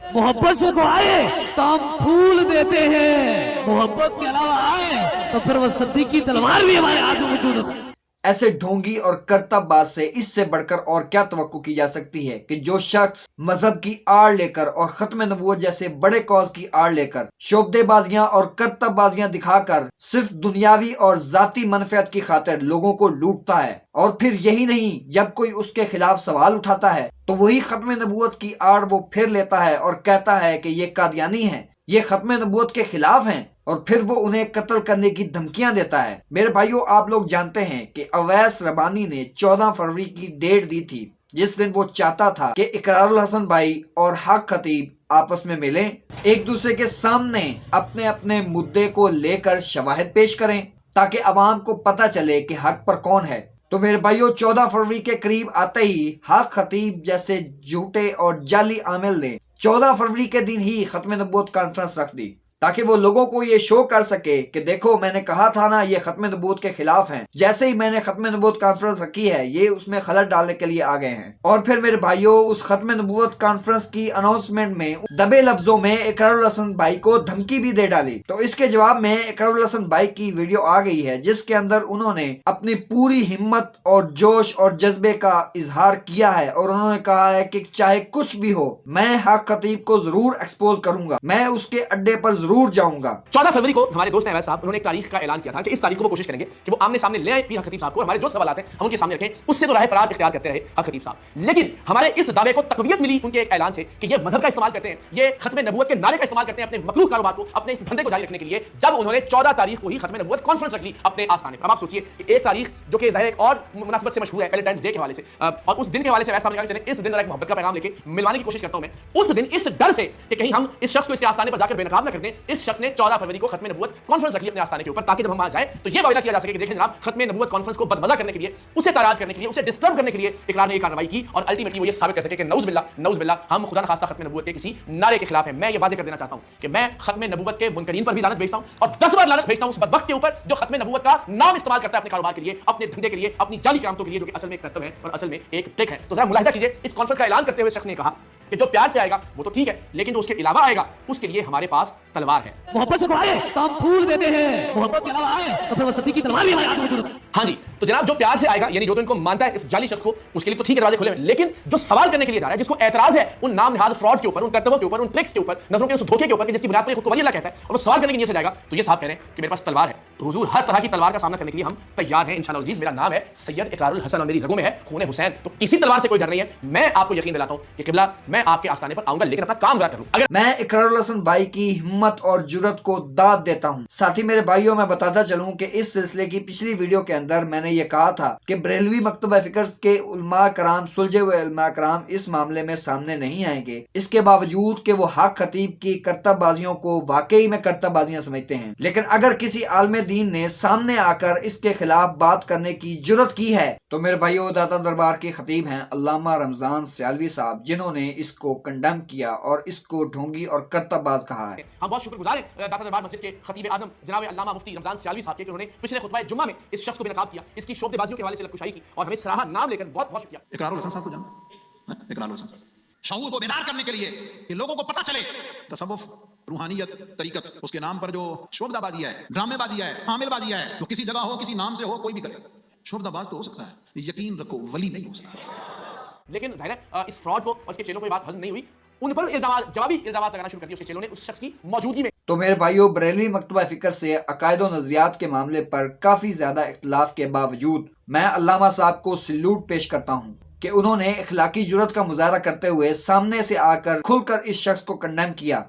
मोहब्बत से को आए तो हम फूल देते हैं, मोहब्बत के अलावा आए तो फिर वो सिद्दीक की तलवार भी हमारे हाथ में मौजूद होती है। ऐसे ढोंगी और करतबबाज से इससे बढ़कर और क्या तवक्को की जा सकती है कि जो शख्स मजहब की आड़ लेकर और खत्म नबूवत जैसे बड़े कॉज की आड़ लेकर शोबदेबाजियां और करतबबाजियां दिखाकर सिर्फ दुनियावी और जाती मनफियत की खातिर लोगों को लूटता है, और फिर यही नहीं, जब कोई उसके खिलाफ सवाल उठाता है तो वही खत्म नबूवत की आड़ वो फिर लेता है और कहता है कि ये कादियानी हैं, ये खत्म नबूवत के खिलाफ हैं, और फिर वो उन्हें कत्ल करने की धमकियां देता है। मेरे भाइयों, आप लोग जानते हैं कि अवैस रबानी ने 14 फरवरी की डेट दी थी, जिस दिन वो चाहता था कि इकरारुल हसन भाई और हक खतीब आपस में मिलें, एक दूसरे के सामने अपने अपने मुद्दे को लेकर शवाहिद पेश करें ताकि अवाम को पता चले कि हक पर कौन है। तो मेरे भाइयों, 14 फरवरी के करीब आते ही हक खतीब जैसे झूठे और जाली आमिल ने 14 फरवरी के दिन ही खत्म नबूवत कॉन्फ्रेंस रख दी ताकि वो लोगों को ये शो कर सके कि देखो, मैंने कहा था ना, ये खत्म नबूवत के खिलाफ हैं। जैसे ही मैंने खत्म नबूवत कॉन्फ्रेंस रखी है, ये उसमें खलल डालने के लिए आ गए हैं। और फिर मेरे भाइयों, उस खत्म नबूवत कॉन्फ्रेंस की अनाउंसमेंट में दबे लफ्जों में इकरारुल हसन भाई को धमकी भी दे डाली। तो इसके जवाब में इकरारुल हसन भाई की वीडियो आ गई है, जिसके अंदर उन्होंने अपनी पूरी हिम्मत और जोश और जज्बे का इजहार किया है, और उन्होंने कहा है कि चाहे कुछ भी हो, मैं हक खतीब को जरूर एक्सपोज करूंगा, मैं उसके अड्डे पर जरूर जाऊंगा। 14 फरवरी को हमारे दोस्त अवैस साहब, उन्होंने एक तारीख का ऐलान किया था कि इस तारीख को वो कोशिश करेंगे कि वो आमने सामने ले आए पीर हक खतीब साहब को, हमारे जो सवाल आते हैं हम उनके सामने रखें, उससे तो राह फरार इख्तियार करते रहे हक खतीब साहब। लेकिन हमारे इस दावे को तकवीयत मिली उनके एक ऐलान से कि ये मजहब का इस्तेमाल करते हैं, ये खत्म नबूवत के नारे का इस्तेमाल करते हैं अपने मकरूह कारोबार को, अपने इस धंधे को जारी रखने के लिए, जब उन्होंने 14 तारीख को ही खत्म नबूवत कॉन्फ्रेंस रख ली अपने आस्थाने पर। अब आप सोचिए कि एक तारीख जो कि ज़ाहिर एक और मुनासिबत से मशहूर है, वैलेंटाइंस डे के हवाले से, और उस दिन के हवाले से वैसा चले इस दिन एक मोहब्बत का पैगाम लेके मिलवाने की कोशिश करता हूं मैं। उस दिन इस डर से कि कहीं हम इस शख्स को इसके आस्थाने पर जाकर बेनकाब न कर दें, इस शख्स ने 14 फरवरी को खत्म नबूवत कॉन्फ्रेंस रख ली अपने आस्थाने के ऊपर, ताकि जब हम वहां जाए तो ये वायदा किया जा सके कि देखें जनाब, खत्म नबूवत कॉन्फ्रेंस को बदमजा करने के लिए, उसे ताराज करने के लिए, उसे डिस्टर्ब करने के लिए इकरार ने ये कार्रवाई की, और अल्टीमेटली वो ये साबित कर सके कि नऊज बिल्लाह हम खुदा न खास्ता खत्म नबूवत के किसी नारे के खिलाफ है। मैं ये वाज़ेह कर देना चाहता हूं कि मैं खत्म नबूवत के मुनकरीन पर भी लानत भेजता हूं, और 10 बार लानत भेजता हूं उस बदबख्त के ऊपर जो खत्म नबूवत का नाम इस्तेमाल करता है अपने कारोबार के लिए, अपने धंधे के लिए, अपनी जाली करामतों के लिए, जो कि असल में एक करतब है और असल में एक ट्रिक है। तो जरा मुलाहिजा कीजिए, इस कॉन्फ्रेंस का ऐलान करते हुए शख्स ने कहा कि जो प्यार से आएगा वो तो ठीक है, लेकिन जो उसके अलावा आएगा उसके लिए हमारे पास तलवार है। मोहब्बत से को आए तो हम फूल देते हैं, मोहब्बत के अलावा आए तो फिर वो सिद्दीक की तलवार भी हमारे हाथ में मौजूद होती है। हाँ जी, तो जनाब जो प्यार से आएगा, यानी जो तो इनको मानता है इस जाली शख्स को, उसके लिए तो ठीक है, दरवाजे खुले हैं, लेकिन जो सवाल करने के लिए जा रहा है, जिसको एतराज है उन नाम निहाद फ्रॉड्स के ऊपर, उन करतबों के ऊपर, उन ट्रिक्स के ऊपर, नजरों के उस धोखे के ऊपर, जिसकी बुनियाद पर खुद को वली अल्लाह कहता है, और वो सवाल करने की नीयत से जाएगा, तो ये साहब कह रहे हैं कि मेरे पास तलवार है। तो हुजूर, हर तरह की तलवार का सामना करने के लिए हम तैयार हैं इंशाअल्लाह अज़ीज़। मेरा नाम है सैयद इकरारुल हसन और मेरी रगों में है खून हुसैन, तो किसी तलवार से कोई डर नहीं है। मैं आपको यकीन दिलाता हूं कि किबला, मैं आपके आस्थाने पर आऊंगा, लेकिन अपना काम जरा करूं। अगर मैं इकरारुल हसन भाई की हिम्मत और जुर्रत को दाद देता हूँ। साथ ही मेरे भाइयों, मैं बताता चलूं कि इस सिलसिले की पिछली वीडियो के अंदर मैंने ये कहा था कि बरेलवी मकतबा फिक्र के उलमा कराम, सुलझे हुए उलमा कराम इस मामले में सामने नहीं आएंगे, इसके बावजूद कि वो हक खतीब की करतबबाजियों को वाकई में करतबबाजियां समझते हैं। लेकिन अगर किसी आलम दीन ने सामने आकर इसके खिलाफ बात करने की जुर्रत की है, तो मेरे भाइयों, दाता दरबार के खतीब हैं अल्लामा रमजान सियालवी साहब, जिन्होंने इसको कंडेम किया और इसको ढोंगी और करतबबाज कहा है। हम बहुत शुक्रगुजार हैं दाता दरबार मस्जिद के खतीब आजम जनाब अल्लामा मुफ्ती रमजान सियालवी साहब के, उन्होंने पिछले खुतबा जुम्मा में इस शख्स को बेनकाब किया, इसकी शोबदेबाजियों के हवाले से लखकुशाई की, और हमें सराहा नाम लेकर बहुत बहुत शुक्रिया। इकरारुल हसन साहब को जानते हैं? इकरारुल हसन शऊर को बेदार करने के लिए कि लोगों को पता चले तसव्वुफ, रूहानियत, तरीकत, उसके नाम पर जो शोबदाबाजियां है, ड्रामेबाजियां है, आमिलबाजियां है, तो किसी जगह हो, किसी नाम से हो, कोई भी करे, शोबदाबाज तो हो सकता है, यकीन रखो वली नहीं हो सकता। लेकिन जाहिर है इस फ्रॉड को और इसके चेलों को ये बात हजम नहीं हुई, उन पर जवाबी इल्जामात लगाना शुरू कर दिए उसके चेलों ने उस शख्स की मौजूदगी में। तो मेरे भाइयों, बरेलवी मकतबा फिक्र से अकायद व नज़रियात के मामले पर काफी ज्यादा इख्तिलाफ के बावजूद मैं अल्लामा साहब को सल्यूट पेश करता हूँ कि उन्होंने इखलाकी जुर्रत का मुजाहरा करते हुए सामने से आकर खुलकर इस शख्स को कंडेम किया।